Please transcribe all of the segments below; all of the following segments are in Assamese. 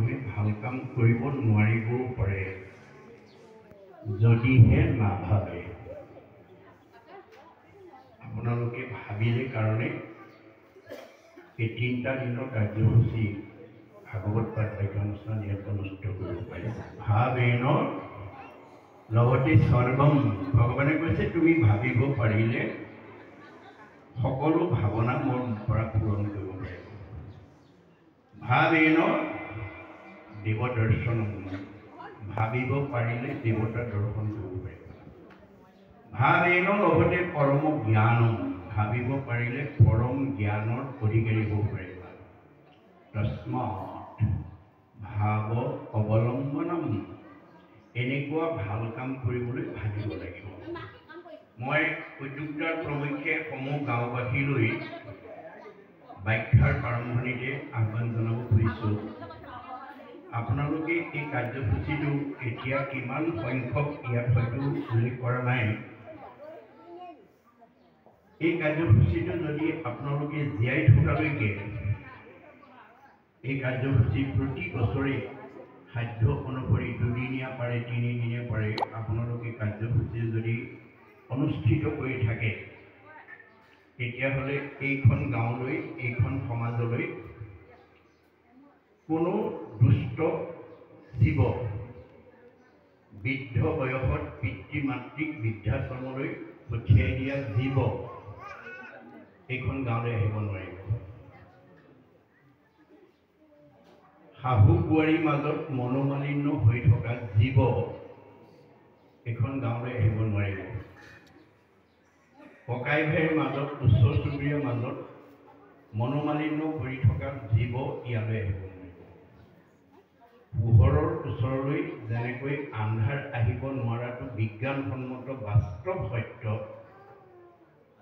মানুহে ভাল কাম কৰিব নোৱাৰিবও পাৰে যদিহে নাভাবে। আপোনালোকে ভাবিলে কাৰণে এই 3টা দিনৰ কাৰ্যসূচী ভাগৱত পাঠ ব্যাখ্যানুষ্ঠান ইয়াত অনুষ্ঠিত কৰিব পাৰি। ভাবেন লগতে সৰ্বম, ভগৱানে কৈছে তুমি ভাবিব পাৰিলে সকলো ভাৱনা মোৰ পৰা পূৰণ কৰিব পাৰিব। ভাবেন দেৱ দৰ্শন, ভাবিব পাৰিলে দেৱতা দৰ্শন কৰিব পাৰিব। ভাবেন লগতে পৰম জ্ঞান, ভাবিব পাৰিলে পৰম জ্ঞানৰ অধিকাৰী হ'ব পাৰিবা। তস্মাৎ ভাৱ অৱলম্বনম, এনেকুৱা ভাল কাম কৰিবলৈ ভাবিব লাগিব। মই উদ্যোক্তাৰ প্ৰমুখ্যে সমূহ গাঁওবাসীলৈ ব্যাখ্যাৰ প্ৰাৰম্ভণিতে আহ্বান জনাব খুজিছোঁ। আপোনালোকে এই কাৰ্যসূচীটো এতিয়া কিমান সংখ্যক ইয়াত হয়তো উল্লেখ কৰা নাই। এই কাৰ্যসূচীটো যদি আপোনালোকে জীয়াই থকালৈকে এই কাৰ্যসূচী প্ৰতি বছৰে সাধ্য অনুসৰি 2 দিনীয়া পাৰে 3 দিনীয়া পাৰে আপোনালোকে কাৰ্যসূচী যদি অনুষ্ঠিত কৰি থাকে, তেতিয়াহ'লে এইখন গাঁৱলৈ, এইখন সমাজলৈ কোনো দুষ্ট জীৱ, বৃদ্ধ বয়সত পিতৃ মাতৃক বৃদ্ধাশ্ৰমলৈ পঠিয়াই দিয়া জীৱ এইখন গাঁৱলৈ আহিব নোৱাৰিব। শাহু বোৱাৰীৰ মাজত মনোমালিন্য হৈ থকা জীৱ এইখন গাঁৱলৈ আহিব নোৱাৰিব। ককাই ভাইৰ মাজত, ওচৰ চুবুৰীয়াৰ মাজত মনোমালিন্য কৰি থকা জীৱ ইয়ালৈ আহিব নোৱাৰিব। পোহৰৰ ওচৰলৈ যেনেকৈ আন্ধাৰ আহিব নোৱাৰাটো বিজ্ঞানসন্মত বাস্তৱ সত্য,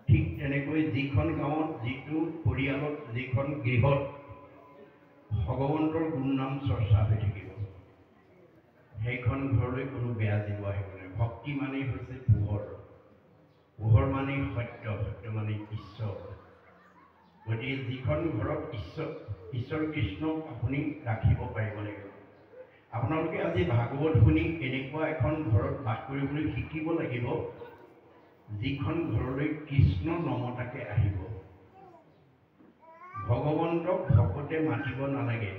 ঠিক তেনেকৈ যিখন গাঁৱত, যিটো পৰিয়ালত, যিখন গৃহত ভগৱন্তৰ গুণনাম চৰ্চা হৈ থাকিব, সেইখন ঘৰলৈ কোনো বেয়া জীৱ আহিব নোৱাৰে। ভক্তি মানেই হৈছে পোহৰ, পোহৰ মানেই সত্য, সত্য মানে ঈশ্বৰ। গতিকে যিখন ঘৰত ঈশ্বৰ কৃষ্ণক আপুনি ৰাখিব পাৰিব লাগিব। আপোনালোকে আজি ভাগৱত শুনি এনেকুৱা এখন ঘৰত বাস কৰিবলৈ শিকিব লাগিব যিখন ঘৰলৈ কৃষ্ণ নমতাকে আহিব। ভগৱন্তক ভকতে মাতিব নালাগে,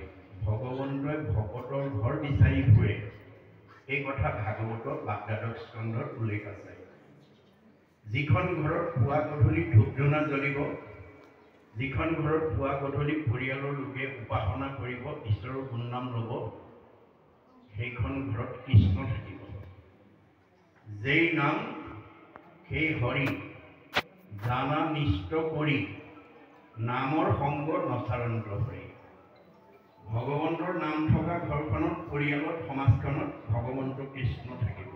ভগৱন্তই ভকতৰ ঘৰ বিচাৰি ফুৰে। এই কথা ভাগৱতত বাগদাদক স্কন্ধত উল্লেখ আছে। যিখন ঘৰত পুৱা গধূলি ধূপ ধূনা জ্বলিব, যিখন ঘৰত পুৱা গধূলি পৰিয়ালৰ লোকে উপাসনা কৰিব, ঈশ্বৰৰ গুণনাম ল'ব, সেইখন ঘৰত কৃষ্ণ থাকিব। যেই নাম সেই হৰি জানা নিষ্ট কৰি, নামৰ সংগ নচাৰন্ত হৰি। ভগৱন্তৰ নাম থকা ঘৰখনত, পৰিয়ালত, সমাজখনত ভগৱন্ত কৃষ্ণ থাকিব।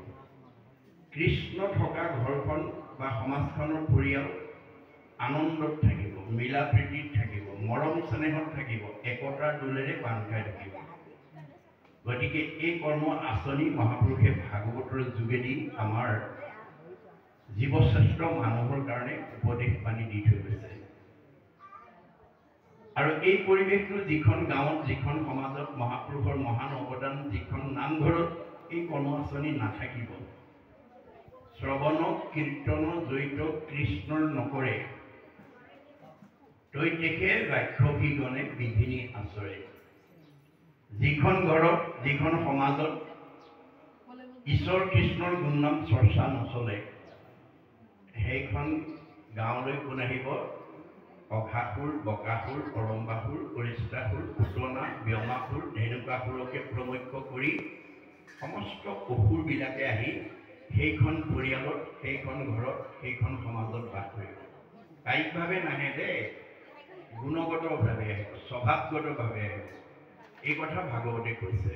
কৃষ্ণ থকা ঘৰখন বা সমাজখনৰ পৰিয়াল আনন্দত থাকিব, মিলা প্ৰীতিত থাকিব, মৰম স্নেহত থাকিব, একতাৰ দোলেৰে বান্ধ খাই থাকিব। গতিকে এই কৰ্ম আঁচনি মহাপুৰুষে ভাগৱতৰ যোগেদি আমাৰ জীৱশ্ৰেষ্ঠ মানুহৰ কাৰণে উপদেশ বাণী দি থৈ গৈছে। আৰু এই পৰিৱেশটো যিখন গাঁৱত, যিখন সমাজত মহাপুৰুষৰ মহান অৱদান, যিখন নামঘৰত এই কৰ্ম আঁচনি নাথাকিব, শ্ৰৱণ কীৰ্তন জড়িত কৃষ্ণৰ নকৰে, তৈতেকে ৰাক্ষসীগণে বিঘিনি আচৰে। যিখন ঘৰত, যিখন সমাজত ঈশ্বৰ কৃষ্ণৰ গুণনাম চৰ্চা নচলে, সেইখন গাঁৱলৈ কোন আহিব? অঘাসুৰ, বকাসুৰ, পৰম্বাসুৰ, অৰিষ্টাসুৰ, পুতনা, ব্যমাসুৰ, ধেনুকাসুৰকে প্ৰমুখ্য কৰি সমস্ত অসুৰবিলাকে আহি সেইখন পৰিয়ালত, সেইখন ঘৰত, সেইখন সমাজত বাস কৰিব। কায়িকভাৱে নাহে দেই, গুণগতভাৱে আহিব, স্বভাৱগতভাৱে আহিব। এই কথা ভাগৱতে কৈছে।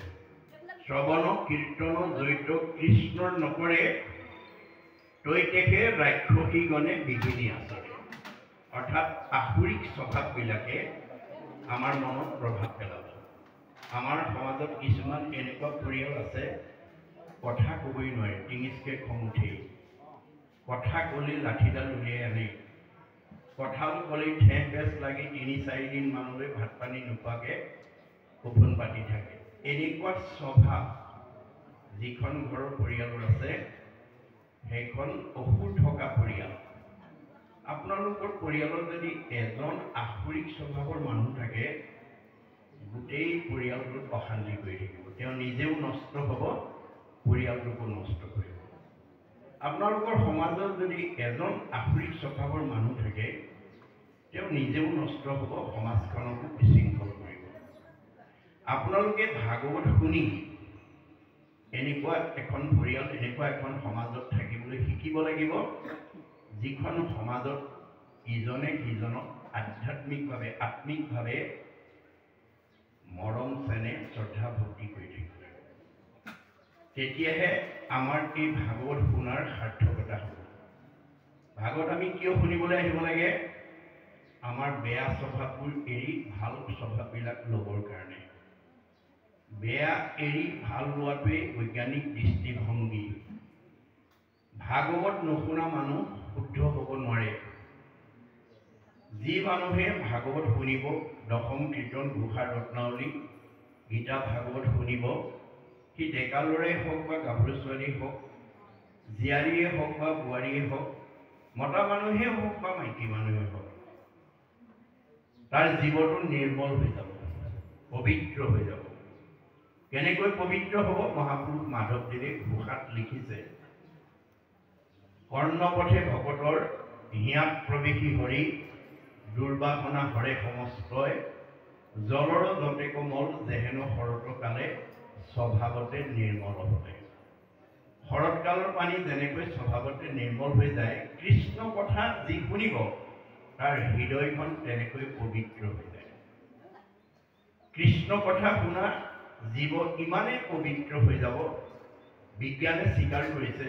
শ্ৰৱণ কীৰ্তন জড়িত কৃষ্ণৰ নকৰে, তৈতেকে ৰাক্ষসীগণে বিঘিনি আচৰে। অৰ্থাৎ আসুৰিক স্বভাৱবিলাকে আমাৰ মনত প্ৰভাৱ পেলাব। আমাৰ সমাজত কিছুমান এনেকুৱা পৰিয়াল আছে, কথা ক'বই নোৱাৰে, টিঙিচকে খং উঠেই। কথা ক'লে লাঠিডাল উলিয়াই আনে, কথাও ক'লেই ঠেহ বেচ লাগি 3-4 দিন মানলৈ ভাত পানী নোখোৱাকৈ সপোন পাতি থাকে। এনেকুৱা স্বভাৱ যিখন ঘৰৰ পৰিয়ালৰ আছে সেইখন অসুৰ থকা পৰিয়াল। আপোনালোকৰ পৰিয়ালত যদি এজন আসুৰিক স্বভাৱৰ মানুহ থাকে গোটেই পৰিয়ালটোত অশান্তি কৰি থাকিব। তেওঁ নিজেও নষ্ট হ'ব, পৰিয়ালটোকো নষ্ট কৰিব। আপোনালোকৰ সমাজত যদি এজন আসুৰিক স্বভাৱৰ মানুহ থাকে তেওঁ নিজেও নষ্ট হ'ব, সমাজখনকো বিশৃংখল কৰিব। আপোনালোকে ভাগৱত শুনি এনেকুৱা এখন পৰিয়াল, এনেকুৱা এখন সমাজত থাকিবলৈ শিকিব লাগিব যিখন সমাজত ইজনে সিজনক আধ্যাত্মিকভাৱে আত্মিকভাৱে মৰম চেনেহ শ্ৰদ্ধা ভক্তি কৰি থাকিব। তেতিয়াহে আমাৰ এই ভাগৱত শুনাৰ সাৰ্থকতা হ'ব। ভাগৱত আমি কিয় শুনিবলৈ আহিব লাগে? আমাৰ বেয়া স্বভাৱবোৰ এৰি ভাল স্বভাৱবিলাক ল'বৰ কাৰণে। বেয়া এৰি ভাল লোৱাটোৱেই বৈজ্ঞানিক দৃষ্টিভংগী। ভাগৱত নুশুনা মানুহ শুদ্ধ হ'ব নোৱাৰে। যি মানুহে ভাগৱত শুনিব, দশম কীৰ্তন ঘোষা ৰত্নাৱলী গীতা ভাগৱত শুনিব, সি ডেকা ল'ৰাই হওক বা গাভৰু ছোৱালীয়ে হওক, জীয়াৰীয়ে হওক বা বোৱাৰীয়ে হওক, মতা মানুহে হওক বা মাইকী মানুহে হওক, তাৰ জীৱনটো নিৰ্মল হৈ যাব, পবিত্ৰ হৈ যাব। কেনেকৈ পবিত্ৰ হ'ব? মহাপুৰুষ মাধৱদেৱে ঘোষাত লিখিছে, কৰ্ণপথে ভকতৰ হিয়াত প্ৰৱেশী হৰি, দুৰ্বাসনা হৰে সমস্তই, জলৰ যতে কমল যেহেন শৰৎ কালে, স্বভাৱতে নিৰ্মল হয়। শৰৎকালৰ পানী যেনেকৈ স্বভাৱতে নিৰ্মল হৈ যায়, কৃষ্ণ কথা যি শুনিব তাৰ হৃদয়খন তেনেকৈ পবিত্ৰ হৈ যায়। কৃষ্ণ কথা শুনা জীৱ ইমানেই পবিত্ৰ হৈ যাব, বিজ্ঞানে স্বীকাৰ কৰিছে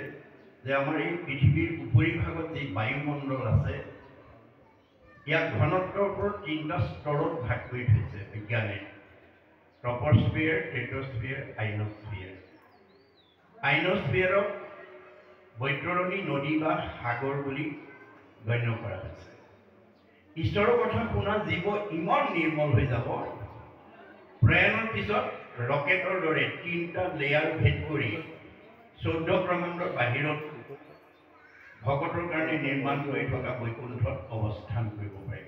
যে আমাৰ এই পৃথিৱীৰ উপৰিভাগত যি বায়ুমণ্ডল আছে ইয়াক ঘনত্বৰ ওপৰত 3টা স্তৰত ভাগ কৰি থৈছে বিজ্ঞানে: ট্ৰপস্ফিয়াৰ, টেট্ৰস্ফিয়াৰ, আইনস্ফিয়াৰ। আইনস্ফিয়াৰক বৈতৰণী নদী বা সাগৰ বুলি গণ্য কৰা হৈছে। ঈশ্বৰৰ কথা শুনা জীৱ ইমান নিৰ্মল হৈ যাব, প্ৰয়াণৰ পিছত ৰকেটৰ দৰে 3টা লেয়াৰ ভেদ কৰি 14 ব্ৰহ্মাণ্ডৰ বাহিৰত ভকতৰ কাৰণে নিৰ্মাণ কৰি থকা বৈকুণ্ঠত অৱস্থান কৰিব পাৰিব।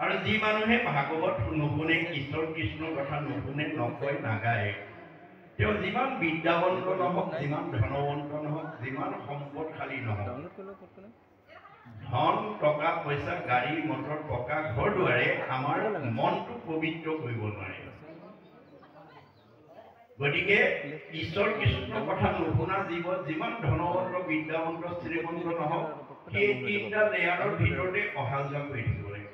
আৰু যি মানুহে ভাগৱত নুশুনে, ঈশ্বৰ কৃষ্ণৰ কথা নুশুনে, নকয়, নাগায়, তেওঁ যিমান বিদ্যাৱন্ত নহওক, যিমান ধনৱন্ত নহওক, যিমান সম্পদশালী নহওক, ধন টকা পইচা গাড়ী মটৰ পকা ঘৰ দুৱাৰে আমাৰ মনটো পবিত্ৰ কৰিব নোৱাৰে। গতিকে ঈশ্বৰ কৃষ্ণৰ কথা নুশুনা জীৱ যিমান ধনৱন্ত বিদ্যাৱন্ত শ্ৰীমন্ত নহওক, সেই 3টা লেয়াৰৰ ভিতৰতে অহা যোৱা কৰি থাকিব লাগিব।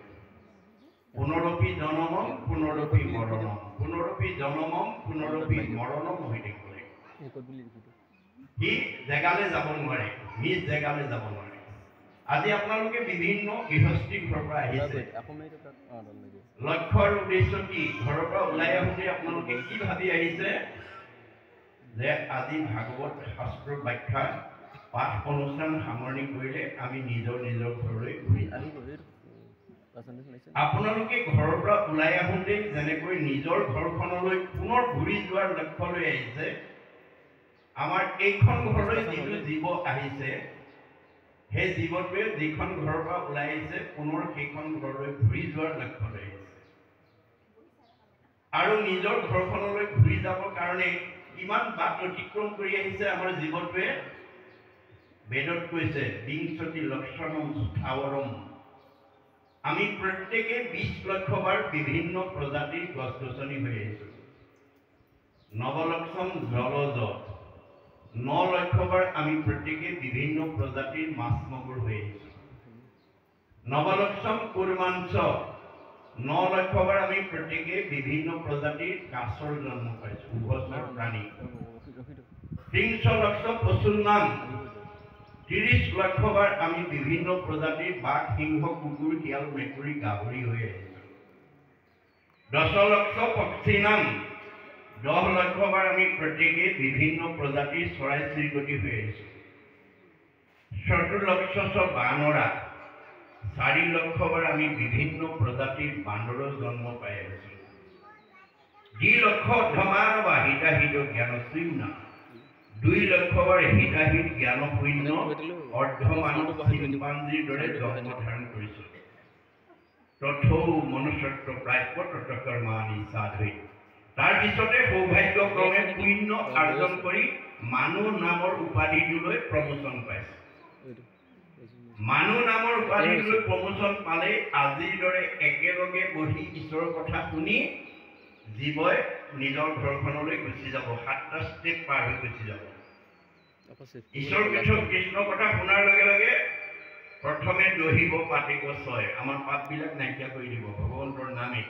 পুনৰপি জনমম পুনৰপি মৰণম, পুনৰপি জনমম পুনৰপি মৰণম হৈ থাকিব লাগিব। সি জেগালৈ যাব নোৱাৰে, নিজ জেগালৈ যাব নোৱাৰে। আজি আপোনালোকে বিভিন্ন গৃহস্থী ঘৰৰ পৰা আহিছে, লক্ষ্য আৰু উদ্দেশ্য কি? ঘৰৰ পৰা ওলাই আহোঁতে আপোনালোকে কি ভাবি আহিছে? যে আজি ভাগৱত শাস্ত্ৰৰ ব্যাখ্যা পাঠ অনুষ্ঠান সামৰণি কৰিলে আমি নিজৰ নিজৰ ঘৰলৈ ঘূৰি যাম। আপোনালোকে ঘৰৰ পৰা ওলাই আহোঁতে যেনেকৈ নিজৰ ঘৰখনলৈ পুনৰ ঘূৰি যোৱাৰ লক্ষ্য লৈ আহিছে, আমাৰ এইখন ঘৰলৈ যিটো জীৱ আহিছে সেই জীৱটোৱে যিখন ঘৰৰ পৰা ওলাই আহিছে পুনৰ সেইখন ঘৰলৈ ঘূৰি যোৱাৰ লক্ষ্য লৈ আহিছে। আৰু নিজৰ ঘৰখনলৈ ঘূৰি যাবৰ কাৰণে কিমান বাট অতিক্ৰম কৰি আহিছে আমাৰ জীৱটোৱে? বেদত কৈছে বিংশতি লক্ষণম স্থাৱৰম। আমি প্ৰত্যেকে 20 লক্ষ বাৰ বিভিন্ন প্ৰজাতিৰ গছ গছনি হৈ আহিছোঁ। নৱলক্ষম জলজ, 9 লক্ষ বাৰ আমি প্ৰত্যেকে বিভিন্ন প্ৰজাতিৰ মাছ মগুৰ হৈ আহিছোঁ। নৱলক্ষম কুৰ্মাঞ্চ, 9 লক্ষ বাৰ আমি প্ৰত্যেকে বিভিন্ন প্ৰজাতিৰ কাছৰ জন্ম পাইছোঁ, উভচৰ প্ৰাণী। 30 লক্ষ পশুনাম, 30 লক্ষ বাৰ আমি বিভিন্ন প্ৰজাতিৰ বাঘ, সিংহ, কুকুৰ, শিয়াল, মেকুৰী, গাহৰি হৈ আহিছোঁ। 10 লক্ষ পক্ষী নাম, 10 লক্ষ বাৰ আমি প্ৰত্যেকে বিভিন্ন প্ৰজাতিৰ চৰাই চিৰিকটি হৈ আহিছোঁ। 14 লক্ষ বানৰা, 4 লক্ষ বাৰ আমি বিভিন্ন প্ৰজাতিৰ বান্দৰৰ জন্ম পাই আহিছোঁ। 2 লক্ষ অৰ্ধমান বা হিতাহিত জ্ঞান শূন্য 2 লক্ষবাৰ হিতাহিত জ্ঞান শূন্য অৰ্ধমানৱ চিম্পাঞ্জীৰ দৰে জন্ম ধাৰণ কৰিছিল তথৌ মনুষ্যত্ব প্ৰাপ্য তৎকৰ্মাণি সাধৈ তাৰ পিছতে সৌভাগ্যক্ৰমে পুণ্য অৰ্জন কৰি মানুহ নামৰ উপাধিলৈ প্ৰমোচন পাইছে মানুহ নামৰ উপাধিলৈ প্ৰমোচন পালে আজিৰ দৰে একেলগে বহি ঈশ্বৰৰ কথা শুনি জীৱই নিজৰ ঘৰখনলৈ গুচি যাব 7টা ষ্টেপ পাৰ হৈ গুচি যাব ঈশ্বৰ কৃষ্ণ কথা শুনাৰ লগে লগে প্ৰথমে দহিব পাতিক ছয় আমাৰ পাপবিলাক নাইকিয়া কৰি দিব ভগৱন্তৰ নামে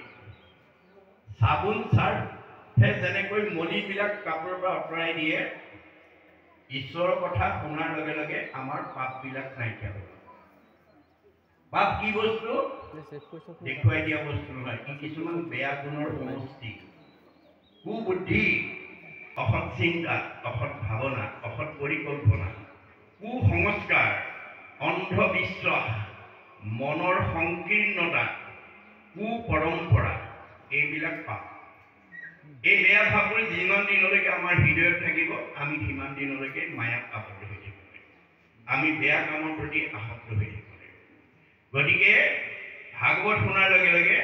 চাবোন চাৰ্ফে যেনেকৈ মলিবিলাক কাপোৰৰ পৰা আঁতৰাই দিয়ে ঈশ্বৰৰ কথা শুনাৰ লগে লগে আমাৰ পাপবিলাক নাইকিয়া হ'ব পাপ কি বস্তু দেখুৱাই দিয়া বস্তু নহয় ই কিছুমান বেয়া গুণৰ সমষ্টি কুবুদ্ধি অসৎ চিন্তা অসৎ ভাৱনা অসৎ পৰিকল্পনা কুসংস্কাৰ অন্ধবিশ্বাস মনৰ সংকীৰ্ণতা কুপৰম্পৰা এইবিলাক পাপ এই বেয়া ভাৱবোৰ যিমান দিনলৈকে আমাৰ হৃদয়ত থাকিব আমি সিমান দিনলৈকে মায়াত আবদ্ধ হৈ থাকিব আমি বেয়া কামৰ প্ৰতি আসক্ত হৈ থাকিব গতিকে ভাগৱত শুনাৰ লগে লগে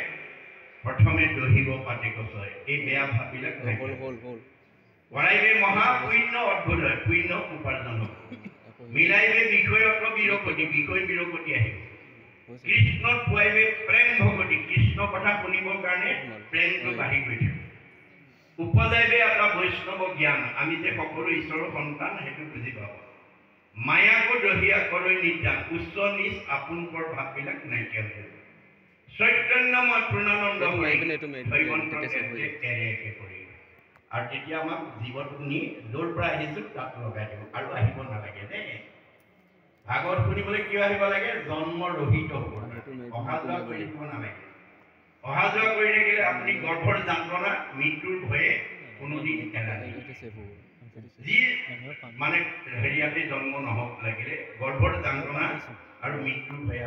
প্ৰথমে দহিব পাতিক ছয় এই বেয়া ভাৱবিলাক কৰাইবে মহা পুণ্য অদ্ভুত হয় পুণ্য উপাৰ্জন হ'ব মিলাইবে বিষয়ত বিষয় বিৰকতি আহিব কৃষ্ণত পুৱাইবে প্ৰেম ভগতি কৃষ্ণ কথা শুনিবৰ কাৰণে প্ৰেমটো বাঢ়ি গৈ থাকিব উপজাইবে এটা বৈষ্ণৱ জ্ঞান আমি যে সকলো ঈশ্বৰৰ সন্তান সেইটো বুজি পাব মায়াকো দহিয়া কৰৈ নিদান উচ্চ নিচ আপোনকৰ ভাৱবিলাক নাইকিয়া হৈ যাব চৈতন্যময় পূৰ্ণানন্দ কৰি আৰু তেতিয়া আমাক জীৱত শুনি য'ৰ পৰা আহিছোঁ তাত লগাই দিব আৰু আহিব নালাগে দেই ভাগৱত শুনিবলৈ কিয় আহিব লাগে জন্ম ৰহিত হ'ব অহা যোৱা কৰি থাকিব নালাগে অহা যোৱা কৰি থাকিলে আপুনি গৰ্ভৰ যন্ত্ৰণা মৃত্যুৰ ভয়ে কোনোদিন এৰা যি মানে হেৰিয়াতে জন্ম নহওক লাগিলে গৰ্ভৰ যন্ত্ৰণা আৰু মৃত্যুৰ ভয়ে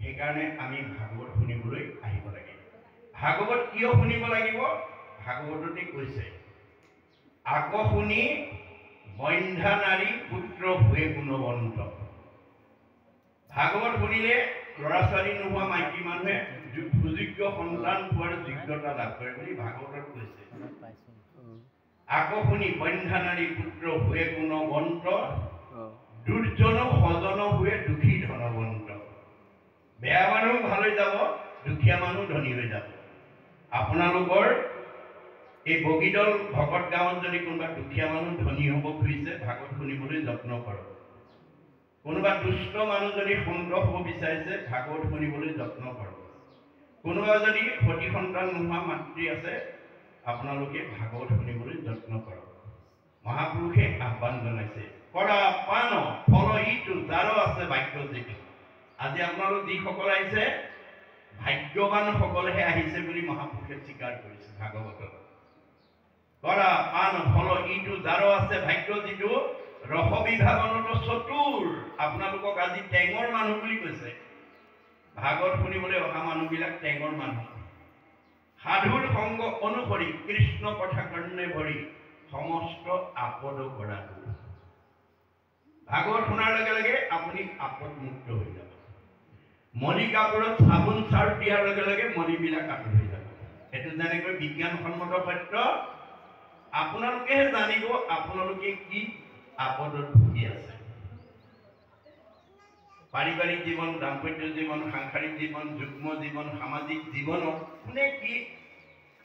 সেইকাৰণে আমি ভাগৱত শুনিবলৈ আহিব লাগে ভাগৱত কিয় শুনিব লাগিব ভাগৱততে কৈছে আকৌ শুনি বন্ধা নাৰী পুত্ৰ ভুৱে গুণৱন্ত ভাগৱত শুনিলে ল'ৰা ছোৱালী নোহোৱা মাইকী মানুহে সুযোগ্য সন্তান পোৱাৰ যোগ্যতা লাভ কৰে বুলি ভাগৱতত কৈছে আকৌ শুনি বন্ধা নাৰী পুত্ৰ ভুৱে গুণৱন্ত দুৰ্জন সজন ভুৱে দুখী ধনৱন্ত বেয়া মানুহ ভাল হৈ যাব দুখীয়া মানুহ ধনী হৈ যাব আপোনালোকৰ এই বগীদল ভকত গাঁৱত যদি কোনোবা দুখীয়া মানুহ ধনী হ'ব খুজিছে ভাগৱত শুনিবলৈ যত্ন কৰক কোনোবা দুষ্ট মানুহ যদি সুন্দৰ হ'ব বিচাৰিছে ভাগৱত শুনিবলৈ যত্ন কৰক কোনোবা যদি সতী সন্তান নোহোৱা মাতৃ আছে আপোনালোকে ভাগৱত শুনিবলৈ যত্ন কৰক মহাপুৰুষে আহ্বান জনাইছে কৰা পান ফল ইটো যাৰ আছে ভাগ্য যিটো আজি আপোনালোক যিসকল আহিছে ভাগ্যৱানসকলেহে আহিছে বুলি মহাপুৰুষে স্বীকাৰ কৰিছে ভাগৱতত কৰা পান ফল ইটো যাৰ আছে ভাগ্য যিটো ৰস বিভাগনত চতুৰ আপোনালোকক আজি টেঙৰ মানুহ বুলি কৈছে ভাগৱত শুনিবলৈ অহা মানুহবিলাক টেঙৰ মানুহ সাধুৰ সংগ অনুসৰি কৃষ্ণ কথা কৰ্ণে ভৰি সমস্ত আপদ কৰাটো ভাগৱত শুনাৰ লগে লগে আপুনি আপদমুক্ত হৈ যাব মলি কাপোৰত চাবোন চাৰ্ফ দিয়াৰ লগে লগে মলিবিলাক আঁতৰি হৈ যাব এইটো যেনেকৈ বিজ্ঞানসন্মত সত্য আপোনালোকেহে জানিব আপোনালোকে কি আপদত ভুগি আছে পাৰিবাৰিক জীৱন দাম্পত্য জীৱন সাংসাৰিক জীৱন যুগ্ম জীৱন সামাজিক জীৱনত কোনে কি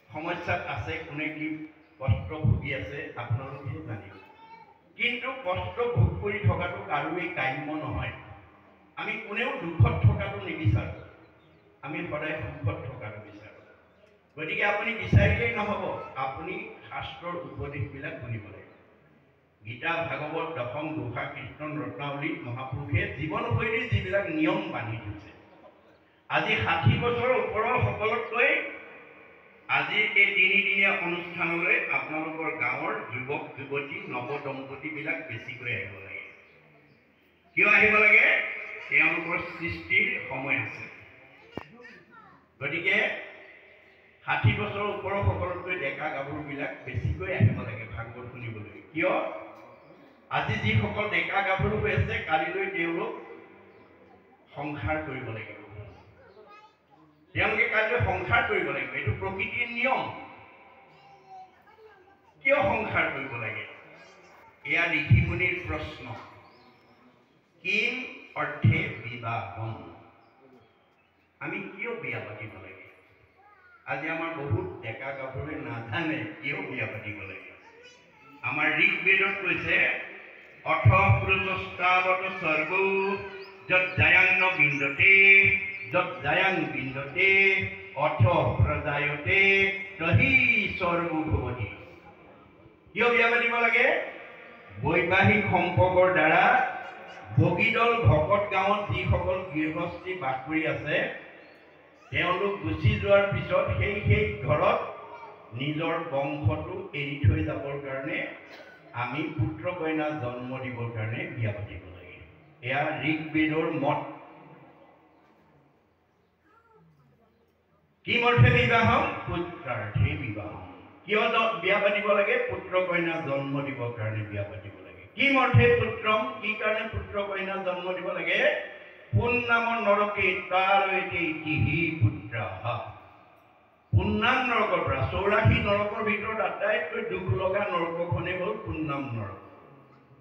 সমস্যাত আছে কোনে কি কষ্ট ভুগি আছে আপোনালোকেহে জানিব কিন্তু কষ্ট ভোগ কৰি থকাটো কাৰোৱেই কাম্য নহয় আমি কোনেও দুখত থকাটো নিবিচাৰোঁ আমি সদায় সুখত থকাটো বিচাৰোঁ গতিকে আপুনি বিচাৰিলেই নহ'ব আপুনি শাস্ত্ৰৰ উপদেশবিলাক শুনিব লাগিব গীতা ভাগৱত দশম ঘোষা কীৰ্তন ৰত্নাৱলী মহাপুৰুষে জীৱনশৈলীৰ যিবিলাক নিয়ম বান্ধি থৈছে আজি 60 বছৰৰ ওপৰৰ সকলতকৈ আজি এই তিনিদিনীয়া অনুষ্ঠানলৈ আপোনালোকৰ গাঁৱৰ যুৱক যুৱতী নৱ দম্পতীবিলাক বেছিকৈ আহিব লাগে কিয় আহিব লাগে তেওঁলোকৰ সৃষ্টিৰ সময় আছে গতিকে 60 বছৰ ওপৰৰ সকলোতকৈ ডেকা গাভৰুবিলাক বেছিকৈ আহিব লাগে ভাগৱত শুনিবলৈ। কিয়? আজি যিসকল ডেকা গাভৰু হৈ আছে কালিলৈ তেওঁলোক সংসাৰ কৰিব লাগিব, তেওঁলোকে কালিলৈ সংসাৰ কৰিব লাগিব। এইটো প্ৰকৃতিৰ নিয়ম। কিয় সংসাৰ কৰিব লাগে? এয়া ঋষিমুনিৰ প্ৰশ্ন। কিম অৰ্থে বিবাহম, আমি কিয় বিয়া পাতিব লাগে? আজি আমাৰ বহুত ডেকা গাভৰুৱে নাজানে কিয় বিয়া পাতিব লাগে। আমাৰ ঋগ্বেদত কৈছে অথ প্ৰজস্তাৱত সৰ্ব যত জায়ান্ন বিন্দতে যত জায়াং বিন্দতে অথ প্ৰজায়তে তহি সৰ্ব ভৱতি। কিয় বিয়া পাতিব লাগে? বৈবাহিক সম্পৰ্কৰ দ্বাৰা ভগীদল ভকত গাঁৱত যিসকল গৃহস্থী বাস কৰি আছে তেওঁলোক গুচি যোৱাৰ পিছত সেই ঘৰত নিজৰ বংশটো এৰি থৈ যাবৰ কাৰণে আমি পুত্ৰ কন্যা জন্ম দিবৰ কাৰণে বিয়া পাতিব লাগে। এয়া ঋগ্বেদৰ মত। কি অৰ্থে বিবাহম? পুত্ৰাৰ্থে বিবাহম। কিয় বিয়া পাতিব লাগে? পুত্ৰ কন্যা জন্ম দিবৰ কাৰণে বিয়া পাতিব লাগে। কি অৰ্থে পুত্ৰম? কি কাৰণে পুত্ৰ কন্যা জন্ম দিব লাগে? পুন্নাম নৰকে তাৰ ইতিহি পুত্ৰাহ। পুন্নাম নৰকৰ পৰা 84 নৰকৰ ভিতৰত আটাইতকৈ দুখ লগা নৰকখনেই হ'ল পুন্নাম নৰক।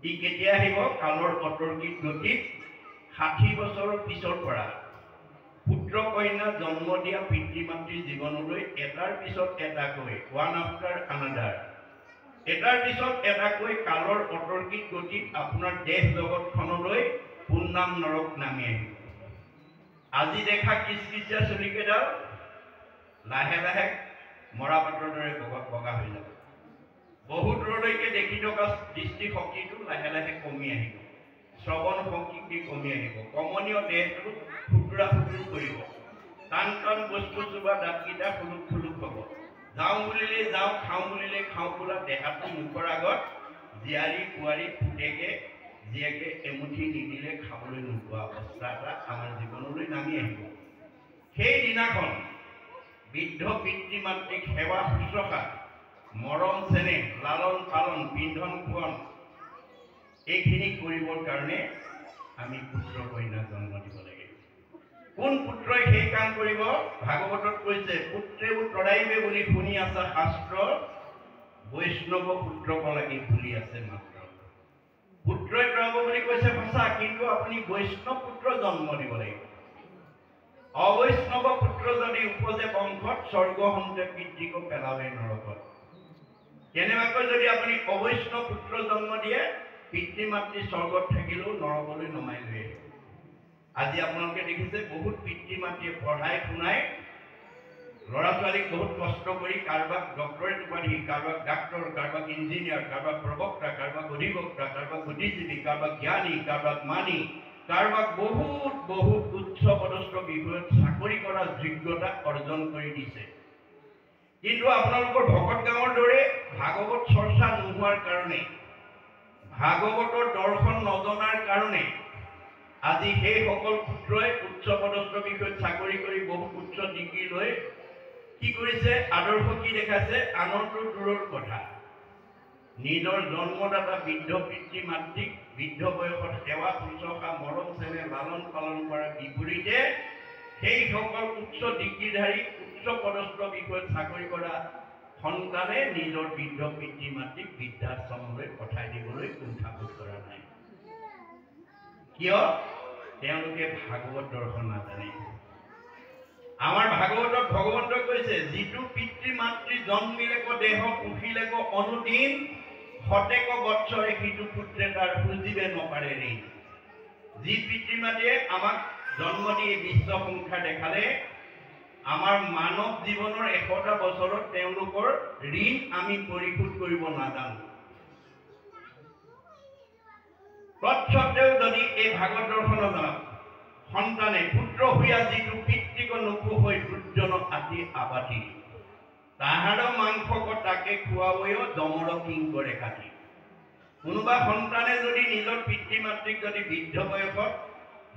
ই কেতিয়া আহিব? কালৰ অতৰ্কিত গতিত 60 বছৰৰ পিছৰ পৰা পুত্ৰ কন্যা জন্ম দিয়া পিতৃ মাতৃৰ জীৱনলৈ এটাৰ পিছত এটাকৈ ওৱান আফটাৰ আনাডাৰ এটাৰ পিছত এটাকৈ কালৰ অতৰ্কিত গতিত আপোনাৰ দেশ জগতখনলৈ পুন্নাম নৰক নামি আহিব। আজি দেখা কিচকিচিয়া চুলিকেইডাল লাহে লাহে মৰাপাতৰ দৰে বগা হৈ যাব। বহু দূৰলৈকে দেখি থকা দৃষ্টিশক্তিটো লাহে লাহে কমি আহিব, শ্ৰৱণ শক্তি কমি আহিব, কমনীয় দেহটো ফুটুৰা ফুটুৰ কৰিব, টান টান বস্তু চোবা দাঁতকেইটা ফুলুক ফুলুক হ'ব। যাওঁ বুলিলে যাওঁ, খাওঁ বুলিলে খাওঁ বোলা দেহাটো মুখৰ আগত জীয়াৰী বোৱাৰী পুতেকে জীয়েকে এমুঠি নিদিলে খাবলৈ নোপোৱা অৱস্থা এটা আমাৰ জীৱনলৈ নামি আহিব। সেই দিনাখন বৃদ্ধ পিতৃ মাতৃক সেৱা শুশ্ৰূষা, মৰম চেনেহ, লালন পালন, পিন্ধন খোৱন এইখিনি কৰিবৰ কাৰণে আমি পুত্ৰ কন্যা জন্ম দিব লাগে। কোন পুত্ৰই সেই কাম কৰিব? ভাগৱতত কৈছে পুত্ৰেও তৰাইবে বুলি শুনি আছে শাস্ত্ৰ, বৈষ্ণৱ পুত্ৰক লাগি ভুলি আছে মাত্ৰ। পুত্ৰই তৰাব বুলি কৈছে সঁচা, কিন্তু আপুনি বৈষ্ণৱ পুত্ৰ জন্ম দিব লাগিব। অবৈষ্ণৱ পুত্ৰ যদি উপজে বংশত স্বৰ্গ হন্তে পিতৃক পেলাবে নৰকত। কেনেবাকৈ যদি আপুনি অবৈষ্ণৱ পুত্ৰ জন্ম দিয়ে পিতৃ মাতৃ স্বৰ্গত থাকিলেও নৰকলৈ নমাই লৈ আহিব। আজি আপোনালোকে দেখিছে বহুত পিতৃ মাতৃয়ে পঢ়াই শুনাই ল'ৰা ছোৱালীক বহুত কষ্ট কৰি কাৰোবাক ডক্টৰেট উপাধি, কাৰোবাক ডাক্তৰ, কাৰোবাক ইঞ্জিনিয়াৰ, কাৰোবাক প্ৰবক্তা, কাৰোবাক অধিবক্তা, কাৰোবাক বুদ্ধিজীৱী, কাৰোবাক জ্ঞানী, কাৰোবাক মানি, কাৰোবাক বহুত বহুত উচ্চ পদস্থ বিষয়ত চাকৰি কৰাৰ যোগ্যতা অৰ্জন কৰি দিছে। কিন্তু আপোনালোকৰ ভকত গাঁৱৰ দৰে ভাগৱত চৰ্চা নোহোৱাৰ কাৰণে, ভাগৱতৰ দৰ্শন নজনাৰ কাৰণে আজি সেইসকল পুত্ৰই উচ্চ পদস্থ বিষয়ত চাকৰি কৰি বহুত উচ্চ ডিগ্ৰী লৈ কি কৰিছে? আদৰ্শ কি দেখাইছে? আনন্দ দূৰৰ কথা, নিজৰ জন্মদাতা বৃদ্ধ পিতৃ মাতৃক বৃদ্ধ বয়সত সেৱা শুশ্ৰূষা, মৰম চেনেহ, লালন পালন কৰাৰ বিপৰীতে সেইসকল উচ্চ ডিগ্ৰীধাৰী উচ্চ পদস্থ বিষয়ত চাকৰি কৰা সন্তানে নিজৰ বৃদ্ধ পিতৃ মাতৃক বৃদ্ধাশ্ৰমলৈ পঠাই দিবলৈ কুণ্ঠাবোধ কৰা নাই। কিয়? তেওঁলোকে ভাগৱত দৰ্শন নাজানে। আমাৰ ভাগৱতত ভগৱন্তই কৈছে যিটো পিতৃ মাতৃ জন্মিলেক দেহ পুহিলেক অনুদিন শতেক বৎসৰে সিটো পুত্ৰে তাৰ খুজিবে নপাৰে ঋণ। যি পিতৃ মাতৃয়ে আমাক জন্ম দি বিশ্ব সংসাৰ দেখালে, আমাৰ মানৱ জীৱনৰ 100টা বছৰত তেওঁলোকৰ ঋণ আমি পৰিশোধ কৰিব নাজানো। তৎসত্ত্বেও যদি এই ভাগৱত দৰ্শন জনাওক সন্তানে পুত্ৰ হৈয়া যিটো পিতৃক নুপু হৈ দুৰ্জনক আতি আবাতি, তাহাৰ মাংসক তাকে খুৱাবয়ো দমৰ কিং কৰে কাটি। কোনোবা সন্তানে যদি নিজৰ পিতৃ মাতৃক যদি বৃদ্ধ বয়সত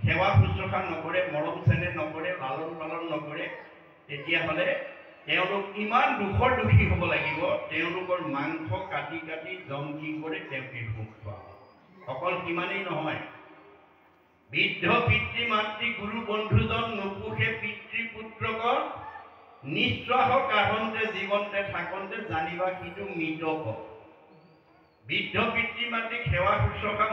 সেৱা শুশ্ৰূষা নকৰে, মৰম চেনেহ নকৰে, লালন পালন নকৰে, তেতিয়াহ'লে তেওঁলোক ইমান দুখৰ দুখী হ'ব লাগিব, তেওঁলোকৰ মাংস কাটি কাটি জংকি কৰি তেওঁলোকে ভোগ খোৱা। অকল সিমানেই নহয়, বৃদ্ধ পিতৃ মাতৃ গুৰু বন্ধুজন নোপোষে পিতৃ পুত্ৰক নিশ্বাস কাঢ়ন্তে জীৱন্তে থাকন্তে জানিবা সিটো মৃতক। বৃদ্ধ পিতৃ মাতৃক সেৱা শুশ্ৰূষা